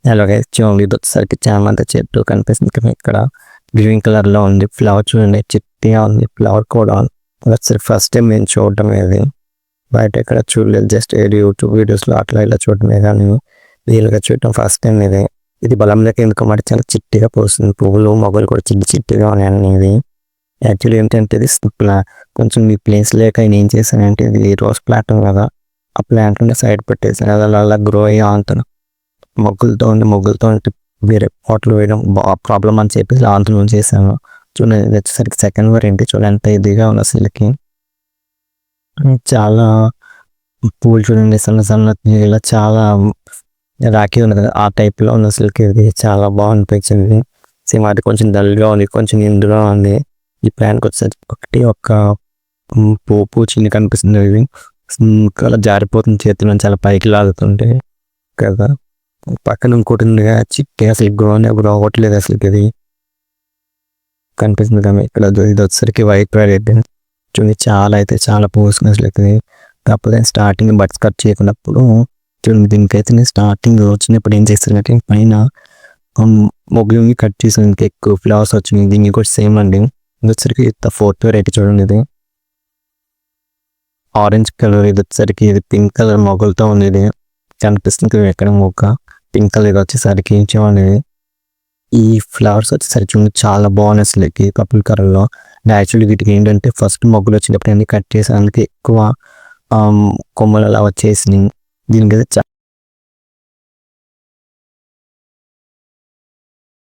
అలాగే చూడండి ఇది వచ్చేసరికి చామంతి చెట్టు కనిపిస్తుంది కదా ఇక్కడ గ్రీన్ కలర్ లో ఉంది. ఫ్లవర్ చూడండి చిట్టిగా ఉంది. ఫ్లవర్ కూడా వచ్చేసరికి ఫస్ట్ టైం నేను చూడటం ఇది. బయట ఎక్కడ చూడలేదు, జస్ట్ యూట్యూబ్ వీడియోస్లో అట్లా ఇలా చూడటమే కానీ రియల్గా చూడటం ఫస్ట్ టైం ఇది. ఇది బలంలోకి ఎందుకు మరి చాలా చిట్టిగా పోస్తుంది. పువ్వులు మొగ్గలు కూడా చిట్టిగా ఉన్నాయండి. ఇది యాక్చువల్లీ ఏంటంటే ఇది కొంచెం ఈ ప్లేస్ లేక నేను ఏం చేశానంటే ఇది రోజ్ ప్లాంట్ కదా, ఆ ప్లాంట్ సైడ్ పెట్టేసాను. అది అలా గ్రో అయ్యి ఆంతను మొగ్గులతో ఉంటే వేరే పాటలు వేయడం ప్రాబ్లం అని చెప్పేసి ఆంతను చేశాను. చూడండి వచ్చేసరికి సెకండ్ వర్ ఏంటి చూడండి ఎంత ఇదిగా ఉంది అసలుకి. చాలా పూలు చూడండి సన్న సన్న ఇలా చాలా రాఖీ ఉంది కదా ఆ టైప్లో ఉంది అసలుకి. ఇది చాలా బాగా అనిపించింది. సేమ్ అది కొంచెం డల్గా ఉంది, కొంచెం నిండుగా ఉంది. ఈ ప్లాంట్కి వచ్చేసరికి ఒక పువ్వు చిన్న కనిపిస్తుంది. ఇది అలా జారిపోతుంది చేతిలో చాలా పైకి లాగుతుంటే కదా. పక్కన ఇంకోటి ఉందిగా చిట్టి అసలు గ్రో అవ్వట్లేదు అసలుకి. ఇది కనిపిస్తుంది కదా ఇక్కడ. ఇది వచ్చేసరికి వైట్ అయితే చూడండి చాలా పోస్తుంది అసలు. కాకపోతే స్టార్టింగ్ బడ్స్ కట్ చేయకున్నప్పుడు చూడండి దీనికైతే నేను స్టార్టింగ్ వచ్చినప్పుడు ఏం చేస్తానంటే పైన మొగ్గులు కట్ చేసాను, ఇంకా ఎక్కువ ఫ్లవర్స్ వచ్చినాయి. దీనికి కూడా సేమ్ అండి. ఇది వచ్చరికి ఫోర్త్ వెరైటీ చూడండి. ఇది ఆరెంజ్ కలర్, ఇది వచ్చేసరికి ఇది పింక్ కలర్ మొగ్గులతో ఉంది. ఇది కనిపిస్తుంది ఎక్కడ మొగ్గ పింక్ కలర్ వచ్చేసరికి చూడండి. ఈ ఫ్లవర్స్ వచ్చేసరికి చూడండి చాలా బాగున్నాయి అసలుకి పర్పుల్ కలర్లో. యాక్చువల్లీ వీటికి ఏంటంటే ఫస్ట్ మొగ్గులు వచ్చినప్పుడు అన్ని కట్ చేసి అందుకే ఎక్కువ కొమ్మలు అలా వచ్చేసినాయి. దీనికైతే